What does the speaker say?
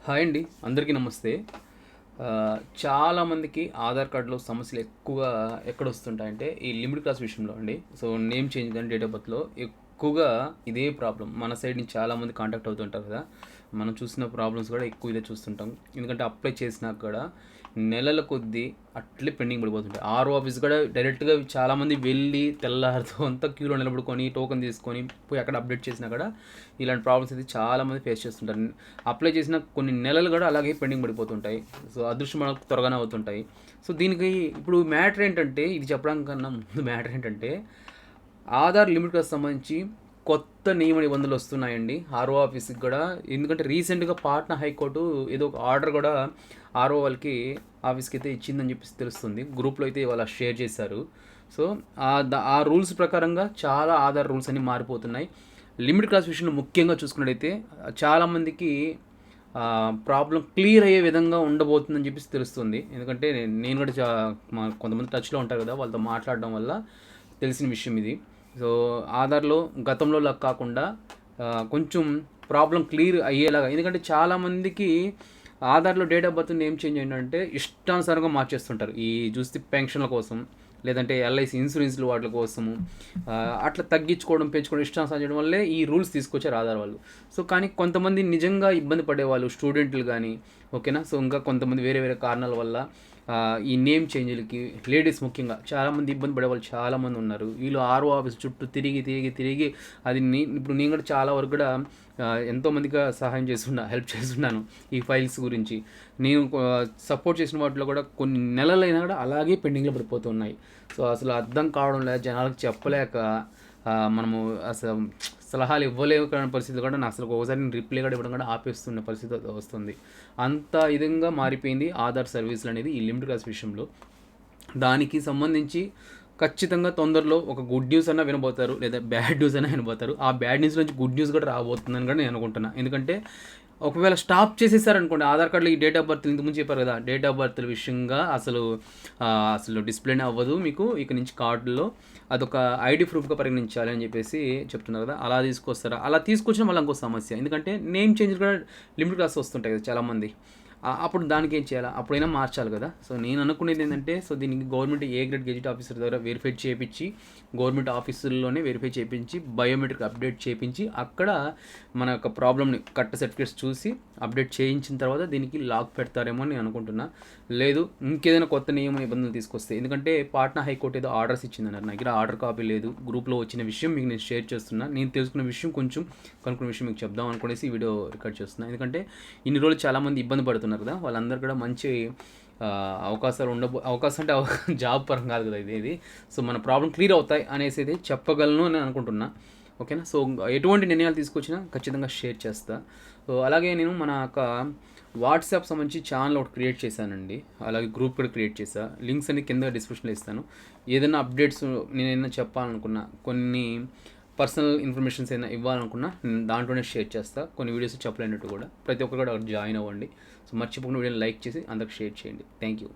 Hi అండి, అందరికీ నమస్తే. చాలామందికి ఆధార్ కార్డులో సమస్యలు ఎక్కువగా ఎక్కడొస్తుంటాయంటే ఈ లిమిట్ క్లాస్ విషయంలో అండి. సో నేమ్ చేంజ్ కానీ డేట్ ఆఫ్ బర్త్లో ఎక్కువగా ఇదే ప్రాబ్లం మన సైడ్ నుంచి చాలామంది కాంటాక్ట్ అవుతుంటారు కదా. మనం చూసిన ప్రాబ్లమ్స్ కూడా ఎక్కువ ఇదే చూస్తుంటాం. ఎందుకంటే అప్లై చేసినాక కూడా నెలల కొద్దీ అట్లే పెండింగ్ పడిపోతుంటాయి. ఆర్ఓ ఆఫీస్ కూడా డైరెక్ట్గా చాలామంది వెళ్ళి తెల్లారితో అంతా క్యూలో నిలబడుకొని టోకెన్ తీసుకొని పోయి అక్కడ అప్డేట్ చేసినా కూడా ఇలాంటి ప్రాబ్లమ్స్ అయితే చాలామంది ఫేస్ చేస్తుంటారు. అప్లై చేసిన కొన్ని నెలలు కూడా అలాగే పెండింగ్ పడిపోతుంటాయి. సో అదృష్టం మనకు త్వరగానే అవుతుంటాయి. సో దీనికి ఇప్పుడు మ్యాటర్ ఏంటంటే, ఇది చెప్పడం కన్నా ముందు మ్యాటర్ ఏంటంటే, ఆధార్ లిమిట్కి సంబంధించి కొత్త నియమ నిబంధనలు వస్తున్నాయండి ఆర్ఓ ఆఫీస్కి కూడా. ఎందుకంటే రీసెంట్గా పాట్నా హైకోర్టు ఏదో ఒక ఆర్డర్ కూడా ఆర్ఓ వాళ్ళకి ఆఫీస్కి అయితే ఇచ్చిందని చెప్పేసి తెలుస్తుంది. గ్రూప్లో అయితే ఇవాళ షేర్ చేశారు. సో ఆ రూల్స్ ప్రకారంగా చాలా ఆధార్ రూల్స్ అన్నీ మారిపోతున్నాయి. లిమిట్ క్లాస్ విషయంలో ముఖ్యంగా చూసుకున్నట్టయితే చాలామందికి ప్రాబ్లం క్లియర్ అయ్యే విధంగా ఉండబోతుందని చెప్పేసి తెలుస్తుంది. ఎందుకంటే నేను కూడా కొంతమంది టచ్లో ఉంటారు కదా, వాళ్ళతో మాట్లాడడం వల్ల తెలిసిన విషయం ఇది. సో ఆధార్లో గతంలో లాగా కాకుండా కొంచెం ప్రాబ్లం క్లియర్ అయ్యేలాగా, ఎందుకంటే చాలామందికి ఆధార్లో date of birth name change ఏంటంటే ఇష్టానుసారంగా మార్చేస్తుంటారు. ఈ చూస్తే పెన్షన్ల కోసం, లేదంటే ఎల్ఐసి ఇన్సూరెన్స్లు వాటి కోసము అట్లా తగ్గించుకోవడం పెంచుకోవడం ఇష్టానుసారం చేయడం వల్లే ఈ రూల్స్ తీసుకొచ్చారు ఆధార్ వాళ్ళు. సో కానీ కొంతమంది నిజంగా ఇబ్బంది పడేవాళ్ళు స్టూడెంట్లు కానీ, ఓకేనా. సో ఇంకా కొంతమంది వేరే వేరే కారణాల వల్ల ఈ నేమ్ చేంజ్లకి లేడీస్ ముఖ్యంగా చాలామంది ఇబ్బంది పడేవాళ్ళు చాలామంది ఉన్నారు. వీళ్ళు ఆర్ఓ ఆఫీస్ చుట్టూ తిరిగి అది ఇప్పుడు నేను కూడా చాలా వరకు కూడా ఎంతోమందిగా సహాయం హెల్ప్ చేస్తున్నాను ఈ ఫైల్స్ గురించి. నేను సపోర్ట్ చేసిన వాటిలో కూడా కొన్ని నెలలైనా కూడా అలాగే పెండింగ్లో పడిపోతున్నాయి. సో అసలు అర్థం కావడం లేదు, జనాలకు చెప్పలేక మనము అసలు సలహాలు ఇవ్వలేని పరిస్థితి కూడా నాకు అసలు ఒకసారి నేను రిప్లై కూడా ఇవ్వడం కూడా ఆపేస్తున్న పరిస్థితి వస్తుంది. అంత విధంగా మారిపోయింది ఆధార్ సర్వీసులు అనేది ఈ లిమిట్ క్లాస్ విషయంలో. దానికి సంబంధించి ఖచ్చితంగా తొందరలో ఒక గుడ్ న్యూస్ అన్నా వినబోతారు, లేదా బ్యాడ్ న్యూస్ అయినా వినబోతారు. ఆ బ్యాడ్ న్యూస్ నుంచి గుడ్ న్యూస్ కూడా రాబోతుందని కూడా నేను అనుకుంటున్నాను. ఎందుకంటే ఒకవేళ స్టాప్ చేసేసారనుకోండి ఆధార్ కార్డులో ఈ డేట్ ఆఫ్ బర్త్ ఇంతకుముందు చెప్పారు కదా, డేట్ ఆఫ్ బర్త్ విషయంగా అసలు డిస్ప్లేనే అవ్వదు మీకు ఇక నుంచి కార్డులో. అదొక ఐడి ప్రూఫ్గా పరిగణించాలి అని చెప్పేసి చెప్తున్నారు కదా. అలా తీసుకొస్తారా? అలా తీసుకొచ్చిన మళ్ళీ ఇంకో సమస్య. ఎందుకంటే నేమ్ చేంజ్ కూడా లిమిట్ క్లాస్ వస్తుంటాయి కదా చాలామంది. అప్పుడు దానికి ఏం చేయాలి? అప్పుడైనా మార్చాలి కదా. సో నేను అనుకునేది ఏంటంటే, సో దీనికి government A grade gazette officer ద్వారా వెరిఫై చేయించి, గవర్నమెంట్ ఆఫీసుల్లోనే వెరిఫై చేయించి, బయోమెట్రిక్ అప్డేట్ చేయించి, అక్కడ మన యొక్క ప్రాబ్లమ్ని కరెక్ట్ సర్టిఫికేట్స్ చూసి అప్డేట్ చేయించిన తర్వాత దీనికి లాక్ పెడతారేమో అని నేను అనుకుంటున్నా. లేదు ఇంకేదైనా కొత్త నియమ నిబంధనలు తీసుకొస్తే, ఎందుకంటే పాట్నా హైకోర్టు ఏదో ఆర్డర్స్ ఇచ్చిందన్నారు. నా దగ్గర ఆర్డర్ కాపీ లేదు. గ్రూప్లో వచ్చిన విషయం మీకు నేను షేర్ చేస్తున్నా. నేను తెలుసుకున్న విషయం కొంచెం కనుక్కున్న విషయం మీకు చెప్దాం అనుకునేసి ఈ వీడియో రికార్డ్ చేస్తున్నా. ఎందుకంటే ఇన్ని రోజులు చాలామంది ఇబ్బంది పడుతున్నారు కదా, వాళ్ళందరూ కూడా మంచి అవకాశాలు అవకాశం అంటే జాబ్ పరంగా కాదు కదా ఇది. సో మన ప్రాబ్లం క్లియర్ అవుతాయి అనేసి అయితే చెప్పగలను అని అనుకుంటున్నా, ఓకేనా. సో ఎటువంటి నిర్ణయాలు తీసుకొచ్చినా ఖచ్చితంగా షేర్ చేస్తా. సో అలాగే నేను మన యొక్క వాట్సాప్ సంబంధించి ఛానల్ ఒకటి క్రియేట్ చేశానండి. అలాగే గ్రూప్ కూడా క్రియేట్ చేశా. లింక్స్ అన్ని కింద డిస్క్రిప్షన్లో ఇస్తాను. ఏదైనా అప్డేట్స్ నేనైనా చెప్పాలనుకున్నా, కొన్ని పర్సనల్ ఇన్ఫర్మేషన్స్ అయినా ఇవ్వాలనుకున్నా నేను దాంట్లోనే షేర్ చేస్తా. కొన్ని వీడియోస్ చెప్పలేనట్టు కూడా ప్రతి ఒక్కరు కూడా జాయిన్ అవ్వండి. సో మర్చిపోకుండా వీడియోని లైక్ చేసి అందరికి షేర్ చేయండి. Thank you.